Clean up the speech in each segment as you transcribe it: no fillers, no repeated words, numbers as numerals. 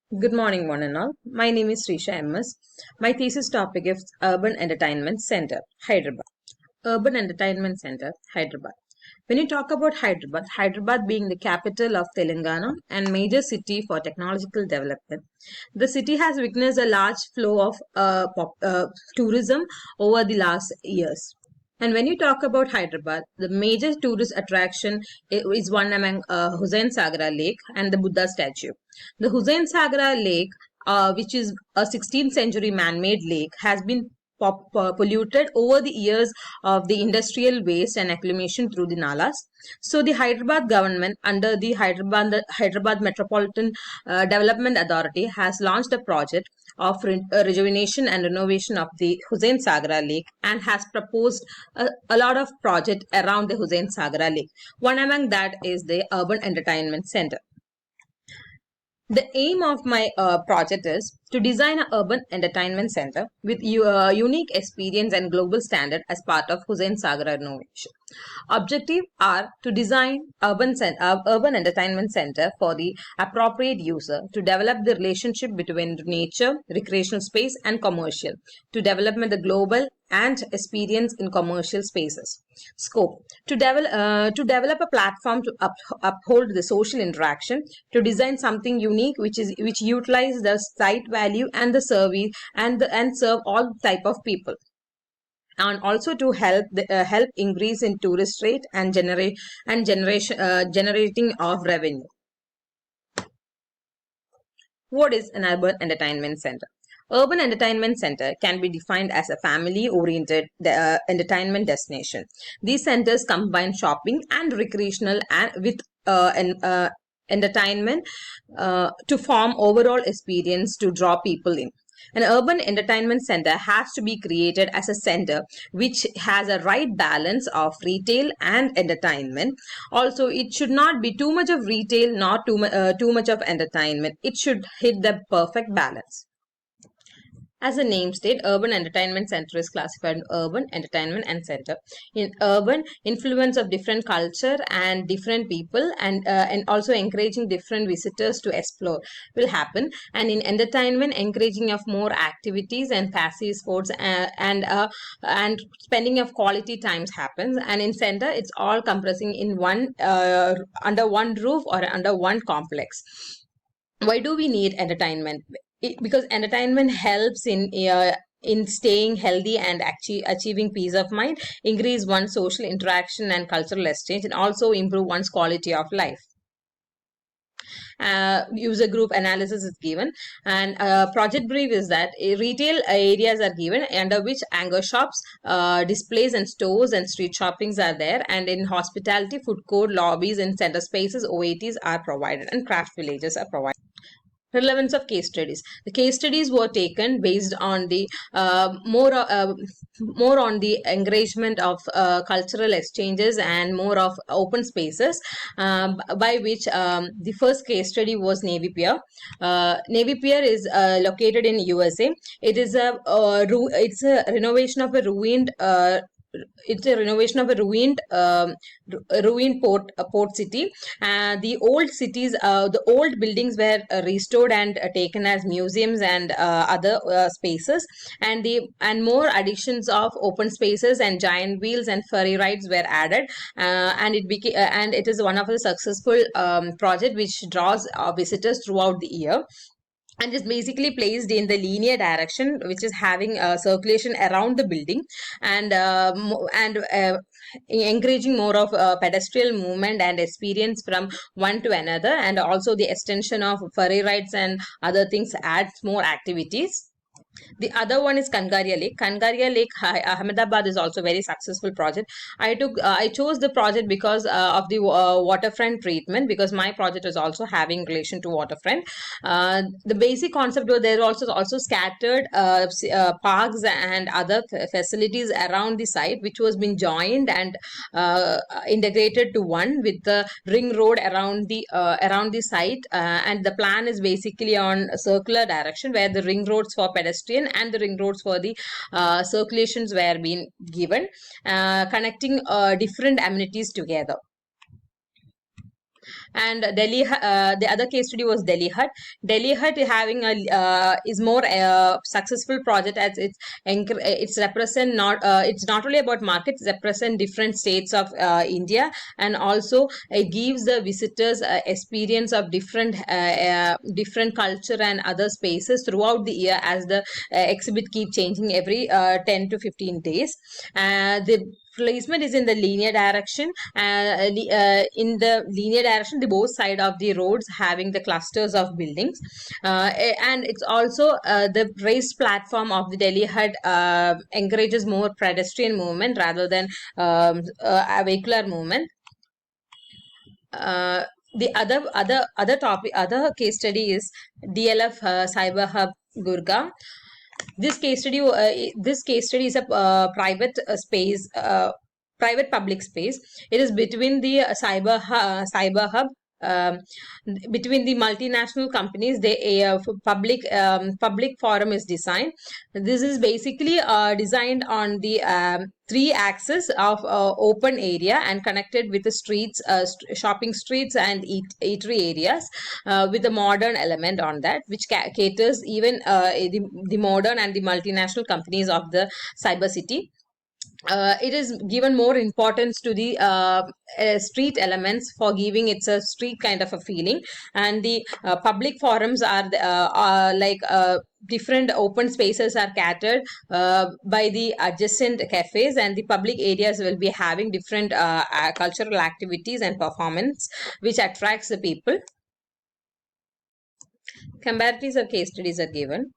Good morning, one and all. My name is Srisha MS. My thesis topic is Urban Entertainment Center, Hyderabad. Urban Entertainment Center, Hyderabad. When you talk about Hyderabad, Hyderabad being the capital of Telangana and major city for technological development, the city has witnessed a large flow of tourism over the last years. And when you talk about Hyderabad, the major tourist attraction is one among Hussain Sagar Lake and the Buddha statue. The Hussain Sagar Lake, which is a 16th century man-made lake, has been polluted over the years of the industrial waste and accumulation through the nalas. So the Hyderabad government under the Hyderabad Metropolitan Development Authority has launched a project of rejuvenation and renovation of the Hussain Sagar Lake and has proposed a lot of projects around the Hussain Sagar Lake. One among that is the Urban Entertainment Center. The aim of my project is to design an urban entertainment center with unique experience and global standard as part of Hussain Sagar renovation. Objective are to design urban entertainment center for the appropriate user, to develop the relationship between nature, recreational space and commercial, to development the global and experience in commercial spaces. Scope to develop a platform to uphold the social interaction, to design something unique which utilize the site value and the service and serve all type of people, and also to help increase in tourist rate and generating of revenue. What is an urban entertainment center? Urban entertainment center can be defined as a family-oriented entertainment destination. These centers combine shopping and recreational and with entertainment to form overall experience to draw people in. An urban entertainment center has to be created as a center which has a right balance of retail and entertainment. Also, it should not be too much of retail, not too much of entertainment. It should hit the perfect balance. As the name state, urban entertainment center is classified urban entertainment and center. In urban, influence of different culture and different people, and also encouraging different visitors to explore will happen. And in entertainment, encouraging of more activities and passive sports and spending of quality times happens. And in center, it's all compressing in one under one roof or under one complex. Why do we need entertainment? Because entertainment helps in staying healthy and achieving peace of mind, increase one's social interaction and cultural exchange, and also improve one's quality of life. User group analysis is given, and project brief is that retail areas are given under which anchor shops, displays and stores and street shoppings are there, and in hospitality, food court, lobbies and center spaces, OATs are provided, and craft villages are provided. Relevance of case studies. The case studies were taken based on the more on the encouragement of cultural exchanges and more of open spaces, by which the first case study was Navy Pier. Navy Pier is located in USA. It is it's a renovation of a ruined ruined port city. The old cities, the old buildings were restored and taken as museums and other spaces, and more additions of open spaces and giant wheels and ferry rides were added, and it is one of the successful project which draws visitors throughout the year, and is basically placed in the linear direction, which is having circulation around the building, and encouraging more of pedestrian movement and experience from one to another, and also the extension of ferry rides and other things adds more activities. The other one is Kangaria Lake. Kangaria Lake, Ahmedabad is also a very successful project. I chose the project because of the waterfront treatment, because my project is also having relation to waterfront. The basic concept was there also scattered parks and other facilities around the site, which was been joined and integrated to one with the ring road around the site, and the plan is basically on a circular direction where the ring roads for pedestrian and the ring roads for the circulations were being given, connecting different amenities together. And the other case study was Delhi Hut. Delhi Hut is more successful project as it's represent not it's not only about markets, represent different states of India, and also it gives the visitors experience of different culture and other spaces throughout the year, as the exhibit keep changing every 10 to 15 days. The placement is in the linear direction. In the linear direction, the both side of the roads having the clusters of buildings, and it's also the raised platform of the Delhi Hut encourages more pedestrian movement rather than a vehicular movement. The other case study is DLF Cyber Hub Gurgaon. This case study is a private public space. It is between the cyber hub, um, between the multinational companies. Public forum is designed. This is basically designed on the three axes of open area and connected with the streets, shopping streets and eatery areas, with a modern element on that, which caters even the modern and the multinational companies of the cyber city. It is given more importance to the street elements for giving it's a street kind of a feeling, and the public forums are like different open spaces are catered by the adjacent cafes, and the public areas will be having different cultural activities and performance which attracts the people. Comparatives of case studies are given.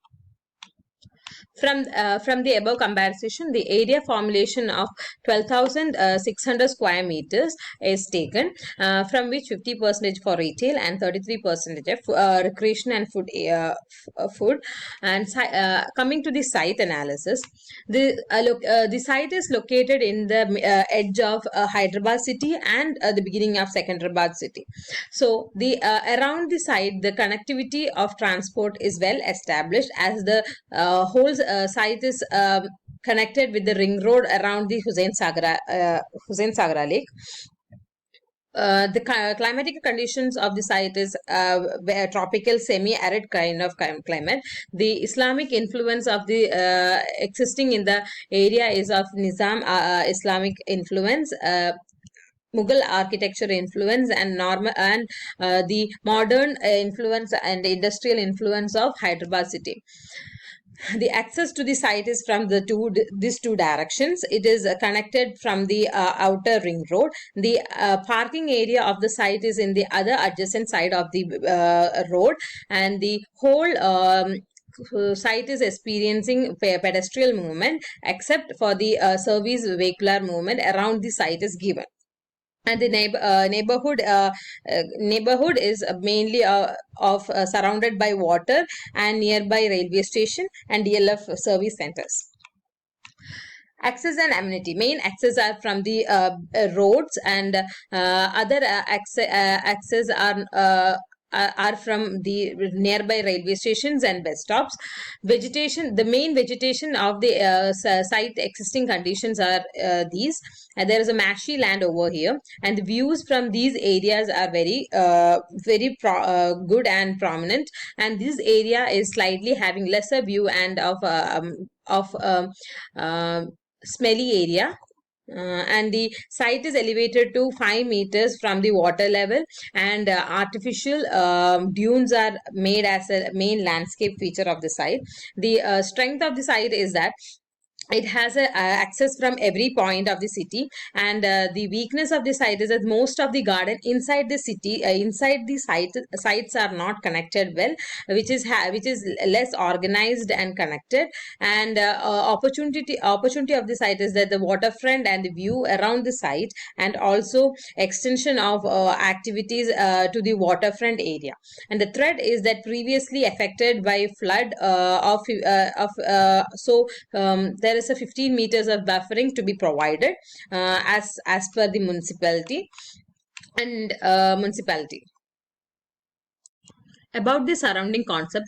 From the above comparison, the area formulation of 12,600 square meters is taken, from which 50% for retail and 33% for recreation and food. And coming to the site analysis, the site is located in the edge of Hyderabad city and the beginning of Secunderabad city. So the around the site, the connectivity of transport is well established, as the whole site is connected with the ring road around the Hussain Sagar Lake. The climatic conditions of the site is tropical semi-arid kind of climate. The Islamic influence of the existing in the area is of Nizam Islamic influence, Mughal architecture influence, and the modern influence and industrial influence of Hyderabad city. The access to the site is from these two directions. It is connected from the outer ring road. The parking area of the site is in the other adjacent side of the road, and the whole site is experiencing pedestrian movement, except for the service vehicular movement around the site is given. And the neighborhood is mainly surrounded by water and nearby railway station and DLF service centers. Access and amenity. Main access are from the roads, and other access are from the nearby railway stations and bus stops. Vegetation, the main vegetation of the site existing conditions are these. There is a marshy land over here, and the views from these areas are very good and prominent. And this area is slightly having lesser view and of smelly area. And the site is elevated to 5 meters from the water level, and artificial dunes are made as a main landscape feature of the site. The strength of the site is that it has access from every point of the city, and the weakness of the site is that most of the garden inside the city, inside the sites are not connected well, which is less organized and connected. And opportunity of the site is that the waterfront and the view around the site, and also extension of activities to the waterfront area. And the threat is that previously affected by flood there is a 15 meters of buffering to be provided as per the municipality. And municipality. About the surrounding concept,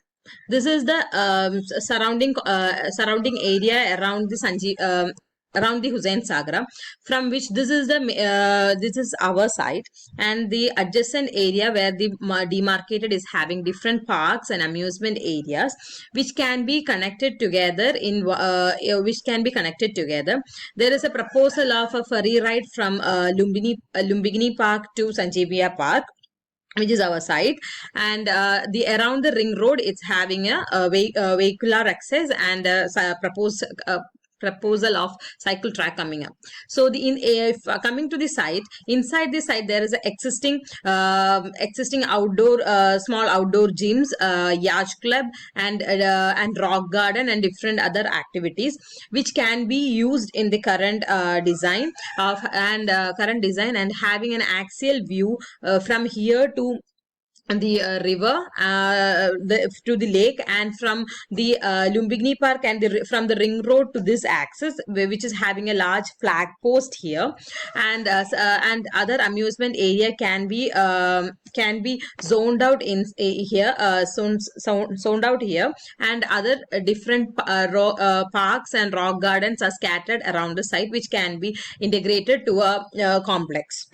this is the surrounding area around the around the Hussain Sagar, from which this is our site, and the adjacent area where the demarcated is having different parks and amusement areas which can be connected together There is a proposal of a ferry ride from Lumbini Park to Sanjeevia Park, which is our site, and the around the ring road it's having a vehicular access and proposal of cycle track coming up. So if coming to the site, inside the site there is a existing outdoor small outdoor gyms, yacht club, and rock garden and different other activities which can be used in the current design and having an axial view from here to the river to the lake, and from the Lumbini Park and from the ring road to this axis, which is having a large flag post here, and other amusement area can be zoned out in here, zoned out here, and other different parks and rock gardens are scattered around the site, which can be integrated to a complex.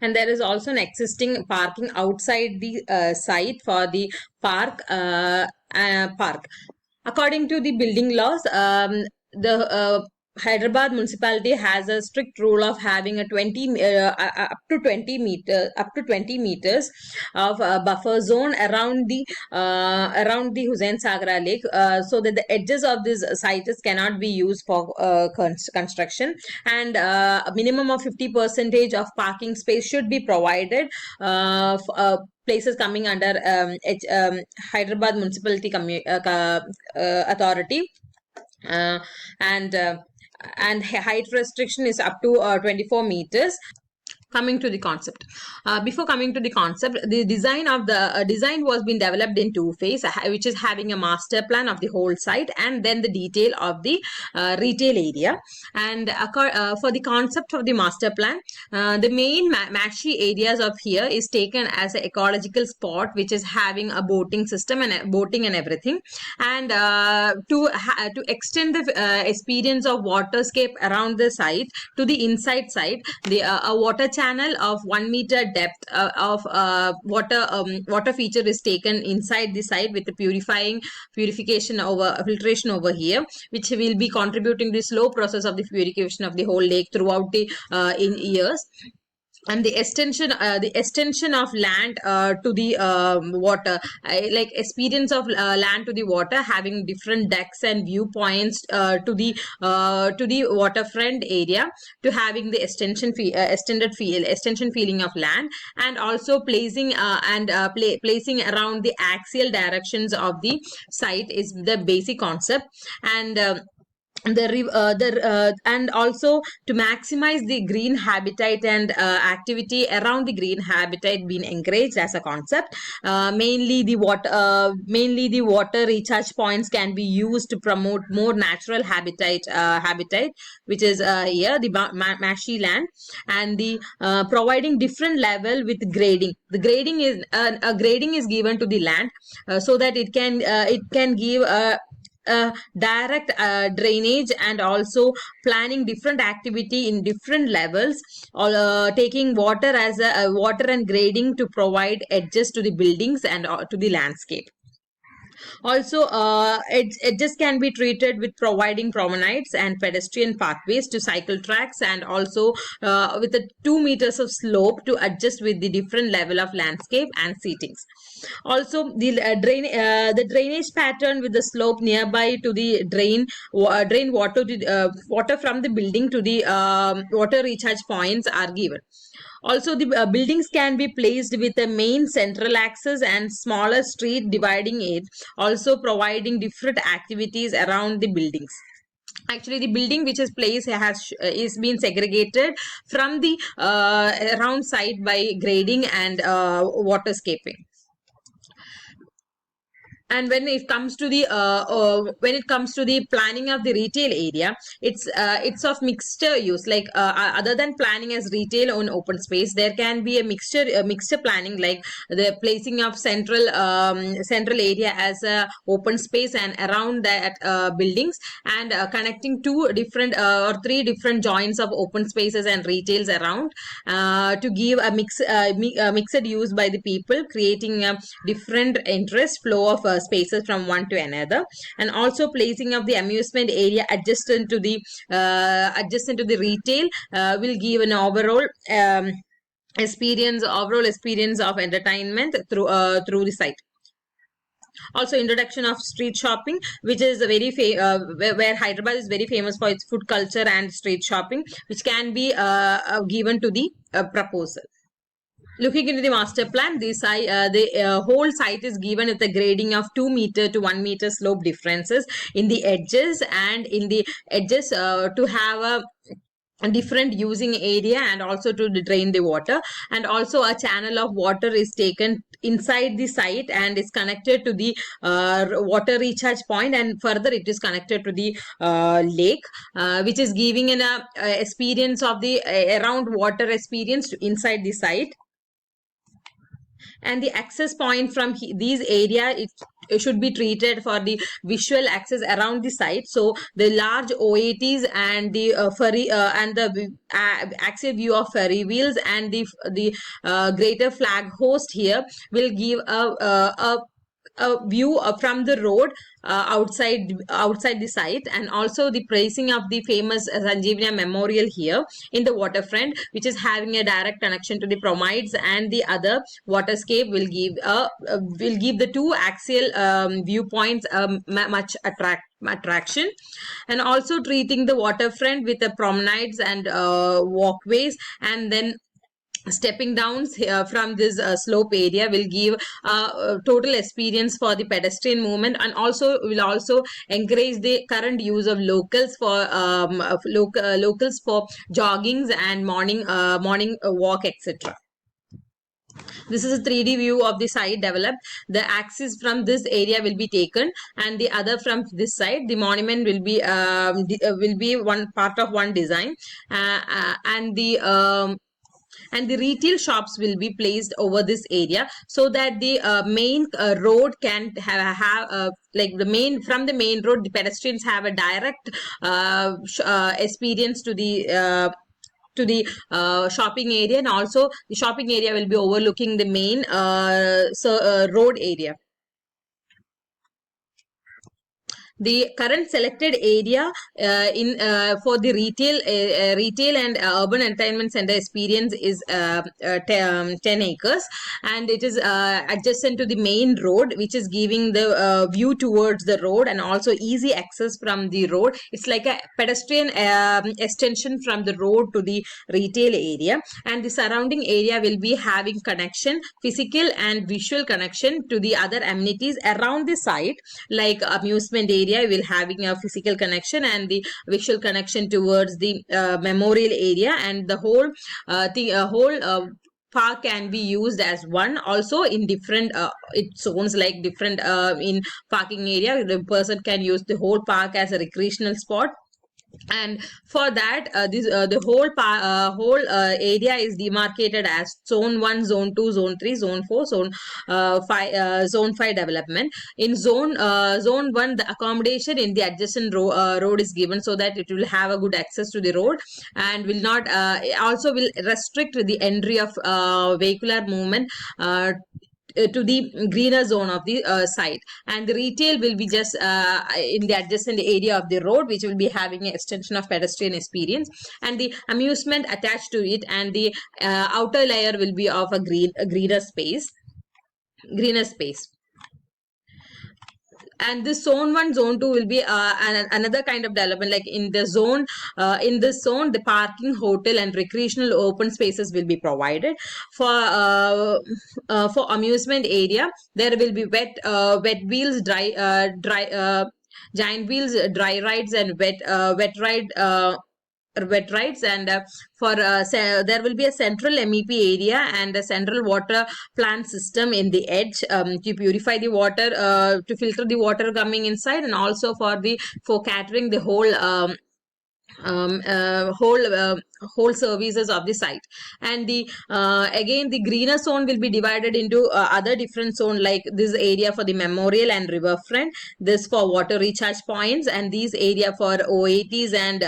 And there is also an existing parking outside the site for the park. According to the building laws, the Hyderabad municipality has a strict rule of having a 20 up to 20 meters of buffer zone around the Hussain Sagar Lake, so that the edges of these sites cannot be used for construction, and a minimum of 50% of parking space should be provided places coming under Hyderabad municipality authority, and height restriction is up to 24 meters. Coming to the concept, before coming to the concept, the design of the design was being developed in two phases, which is having a master plan of the whole site and then the detail of the retail area. And for the concept of the master plan, the main Mashi areas of here is taken as an ecological spot which is having a boating system and boating and everything, and to extend the experience of waterscape around the site to the inside site, the water channel of 1 meter depth of water feature is taken inside the site with the filtration over here, which will be contributing to the slow process of the purification of the whole lake throughout the in years. And the extension of land to the water, like experience of land to the water, having different decks and viewpoints to the waterfront area, to having the extension feeling of land, and also placing placing around the axial directions of the site is the basic concept. And and also to maximize the green habitat and activity around the green habitat being encouraged as a concept. Mainly the water recharge points can be used to promote more natural habitat, which is here the Mashi land, and the providing different level with grading. The grading is given to the land so that it can give direct drainage, and also planning different activity in different levels, or taking water as water and grading to provide edges to the buildings and to the landscape. Also, it just can be treated with providing promenades and pedestrian pathways to cycle tracks, and also with a 2 meters of slope to adjust with the different level of landscape and seatings. Also, the drainage pattern with the slope nearby to the drain water from the building to the water recharge points are given. Also, the buildings can be placed with a main central axis and smaller street dividing it, also providing different activities around the buildings. Actually, the building which is placed is being segregated from the around site by grading and waterscaping. And when it comes to the planning of the retail area, it's of mixture use, like other than planning as retail on open space, there can be a mixture planning, like the placing of central area as a open space, and around that buildings, and connecting two different or three different joints of open spaces and retails around, to give a mixed use by the people, creating a different interest flow of spaces from one to another. And also placing of the amusement area adjacent to the retail will give an overall experience of entertainment through the site. Also, introduction of street shopping, which is a where Hyderabad is very famous for its food culture and street shopping, which can be given to the proposal. Looking into the master plan, the whole site is given with a grading of 2 meter to 1 meter slope differences in the edges, and in the edges to have a different using area, and also to drain the water. And also a channel of water is taken inside the site and is connected to the water recharge point, and further it is connected to the lake, which is giving an experience of the around water experience inside the site. And the access point from these area, it should be treated for the visual access around the site. So the large OATs and the ferry and the axial view of ferry wheels and the greater flag host here will give a view from the road outside the site. And also the placing of the famous Sanjeevani Memorial here in the waterfront, which is having a direct connection to the promenades, and the other waterscape will give the two axial viewpoints much attraction. And also treating the waterfront with the promenades and walkways, and then stepping down from this slope area will give total experience for the pedestrian movement, and also will encourage the current use of locals for joggings and morning walk, etc. This is a 3D view of the site developed. The axis from this area will be taken, and the other from this side. The monument will be one part of one design, and the retail shops will be placed over this area, so that the main road can have like from the main road, the pedestrians have a direct experience to the shopping area. And also the shopping area will be overlooking the main road area. The current selected area for the retail and urban entertainment center experience is 10 acres, and it is adjacent to the main road, which is giving the view towards the road, and also easy access from the road. It's like a pedestrian extension from the road to the retail area, and the surrounding area will be having connection, physical and visual connection to the other amenities around the site, like amusement area will having a physical connection and the visual connection towards the memorial area, and the whole park can be used as one. Also in different it zones, like different in parking area, the person can use the whole park as a recreational spot. And for that the whole area is demarcated as zone 1, zone 2, zone 3, zone 4, zone 5 development. In zone 1, the accommodation in the adjacent road is given, so that it will have a good access to the road, and will not also will restrict the entry of vehicular movement to the greener zone of the site. And the retail will be just in the adjacent area of the road, which will be having an extension of pedestrian experience, and the amusement attached to it, and the outer layer will be of a greener space. And this zone 1, zone 2 will be another kind of development. Like in this zone, the parking, hotel and recreational open spaces will be provided. For amusement area, there will be wet wheels, giant wheels, dry rides, and wet ride wet rights, and there will be a central MEP area and a central water plant system in the edge to purify the water, to filter the water coming inside, and also for catering the whole services of the site. And the again, the greener zone will be divided into other different zone, like this area for the memorial and riverfront, this for water recharge points, and these area for OATs and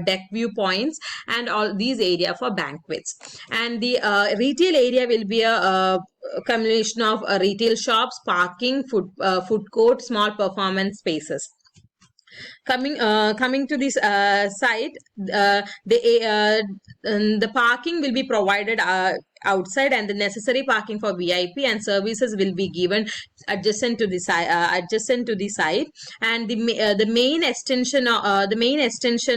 deck view points, and all these area for banquets. And the retail area will be a combination of retail shops, parking, food court, small performance spaces. Coming to this site, the parking will be provided outside, and the necessary parking for VIP and services will be given adjacent to the site. And the main extension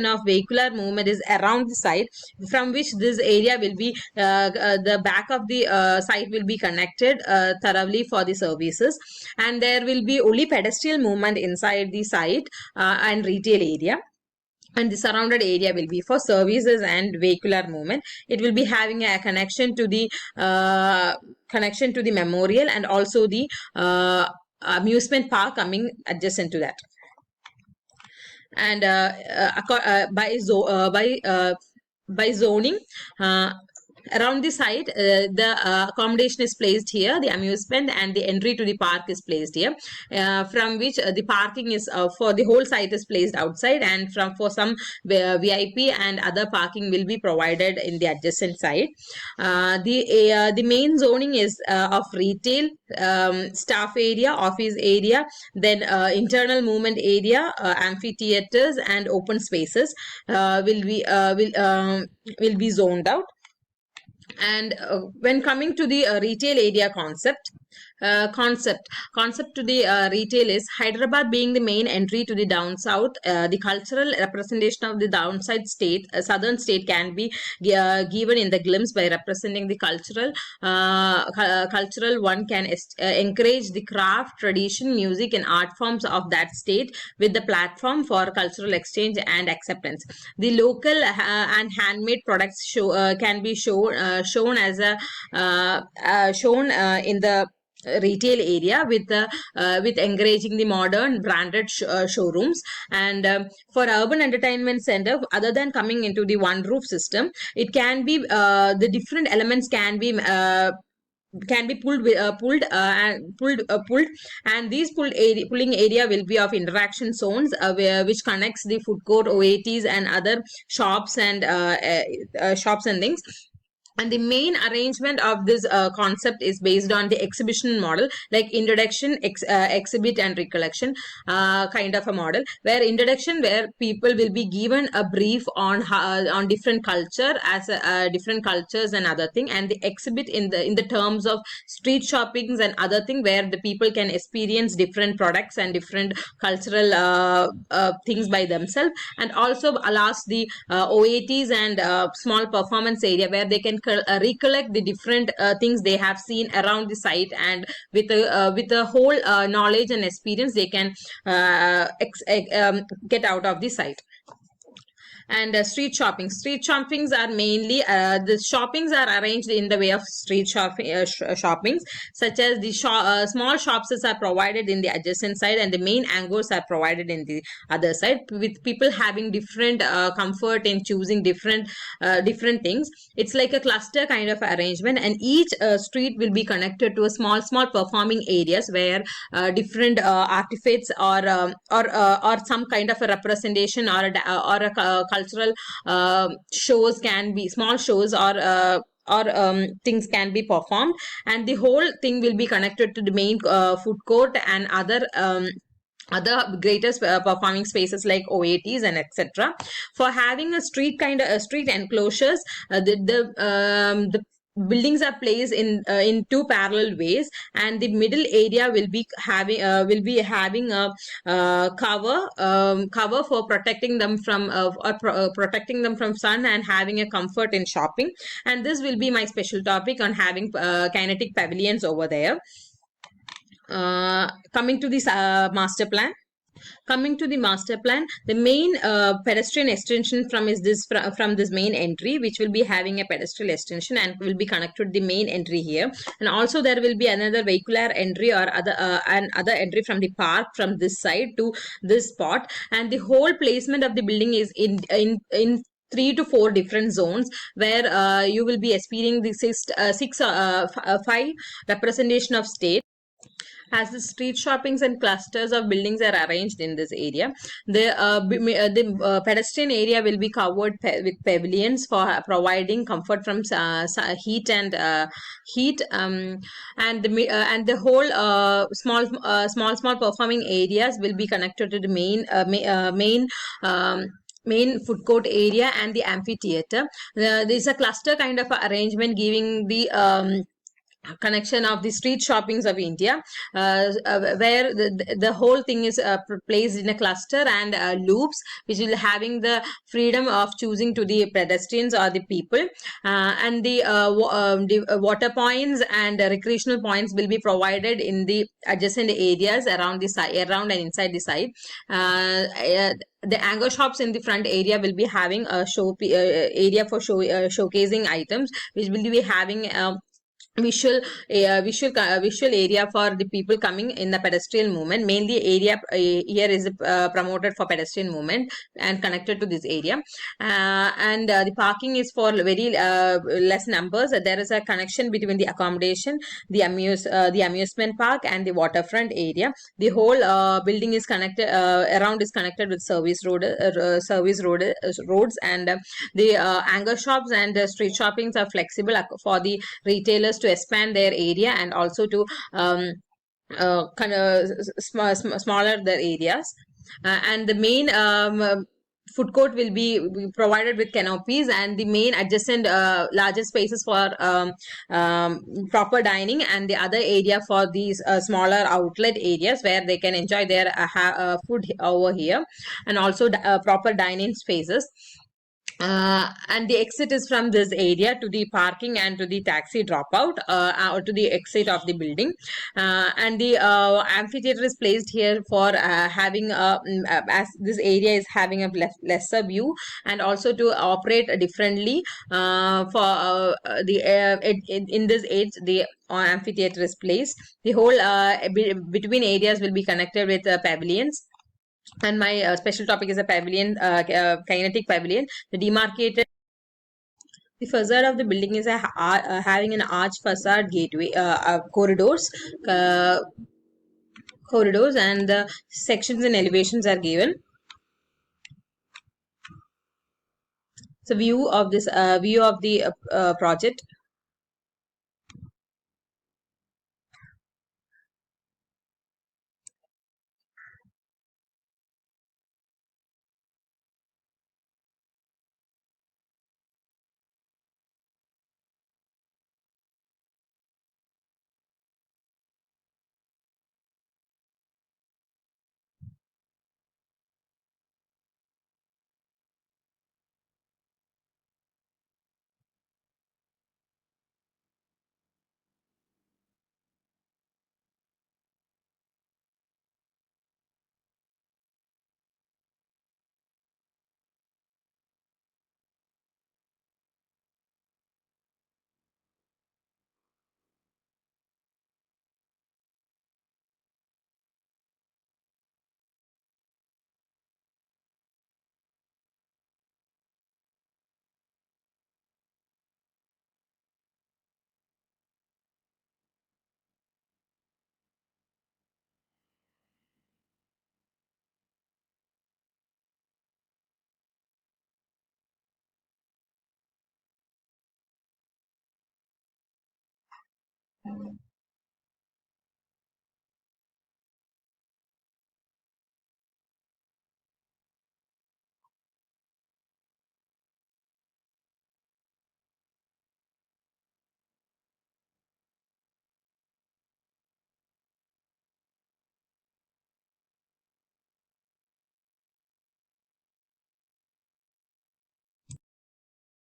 of vehicular movement is around the site, from which this area will be the back of the site will be connected thoroughly for the services, and there will be only pedestrian movement inside the site and retail area, and the surrounded area will be for services and vehicular movement. It will be having a connection to the memorial, and also the amusement park coming adjacent to that. And by zoning, around the site, the accommodation is placed here, the amusement and the entry to the park is placed here, from which the parking is for the whole site is placed outside, and for some VIP and other parking will be provided in the adjacent site. The main zoning is of retail, staff area, office area, then internal movement area, amphitheaters and open spaces will be zoned out. And when coming to the retail area concept to the retail is Hyderabad being the main entry to the down south. The cultural representation of the downside state, southern state, can be given in the glimpse by representing the cultural. One can encourage the craft, tradition, music, and art forms of that state with the platform for cultural exchange and acceptance. The local and handmade products can be shown as shown in the retail area with encouraging the modern branded showrooms. And for urban entertainment center, other than coming into the one roof system, it can be the different elements can be pulled, and these pulling area will be of interaction zones which connects the food court, OATs, and other shops and things. And the main arrangement of this concept is based on the exhibition model, like introduction, exhibit, and recollection kind of a model. Where introduction, where people will be given a brief on different culture as different cultures and other thing, and the exhibit in the terms of street shoppings and other thing, where the people can experience different products and different cultural things by themselves, and also allows the OATs and small performance area, where they can recollect the different things they have seen around the site, and with a whole knowledge and experience they can get out of the site. And street shoppings are mainly the shoppings are arranged in the way of street shoppings, such as the small shops are provided in the adjacent side, and the main angles are provided in the other side, with people having different comfort in choosing different things. It's like a cluster kind of arrangement, and each street will be connected to a small performing areas, where different artifacts or some kind of a representation or a cultural shows can be, small shows or things can be performed, and the whole thing will be connected to the main food court and other greatest performing spaces like OATs and etc. For having a street enclosures, the buildings are placed in two parallel ways, and the middle area will be having a cover for protecting them from protecting them from sun and having a comfort in shopping. And this will be my special topic on having kinetic pavilions over there. Coming to this master plan. Coming to the master plan, the main pedestrian extension from this main entry, which will be having a pedestrian extension and will be connected to the main entry here. And also there will be another vehicular entry or other entry from the park from this side to this spot. And the whole placement of the building is in 3 to 4 different zones, where you will be experiencing the five representation of state. As the street shoppings and clusters of buildings are arranged in this area, the pedestrian area will be covered with pavilions for providing comfort from heat and the whole small performing areas will be connected to the main food court area and the amphitheater. There's a cluster kind of arrangement giving the connection of the street shoppings of India, where the whole thing is placed in a cluster and loops, which will having the freedom of choosing to the pedestrians or the people. And the water points and recreational points will be provided in the adjacent areas around the side, around and inside the site. The anchor shops in the front area will be having a area for showcasing items, which will be having visual area for the people coming in the pedestrian movement. Mainly area here is promoted for pedestrian movement and connected to this area. And the parking is for very less numbers. There is a connection between the accommodation, the amusement park and the waterfront area. The whole building is connected, around is connected with roads. And the anchor shops and street shoppings are flexible for the retailers to expand their area and also to kind of smaller the areas. And the main food court will be provided with canopies, and the main adjacent larger spaces for proper dining, and the other area for these smaller outlet areas where they can enjoy their food over here, and also proper dining spaces. And the exit is from this area to the parking and to the taxi dropout, or to the exit of the building. And the amphitheater is placed here for having as this area is having a lesser view, and also to operate differently for in this age the amphitheater is placed. The whole between areas will be connected with pavilions. And my special topic is a pavilion, kinetic pavilion. The demarcated, the facade of the building is having an arch facade gateway, uh, corridors, and the sections and elevations are given. So view of this view of the project.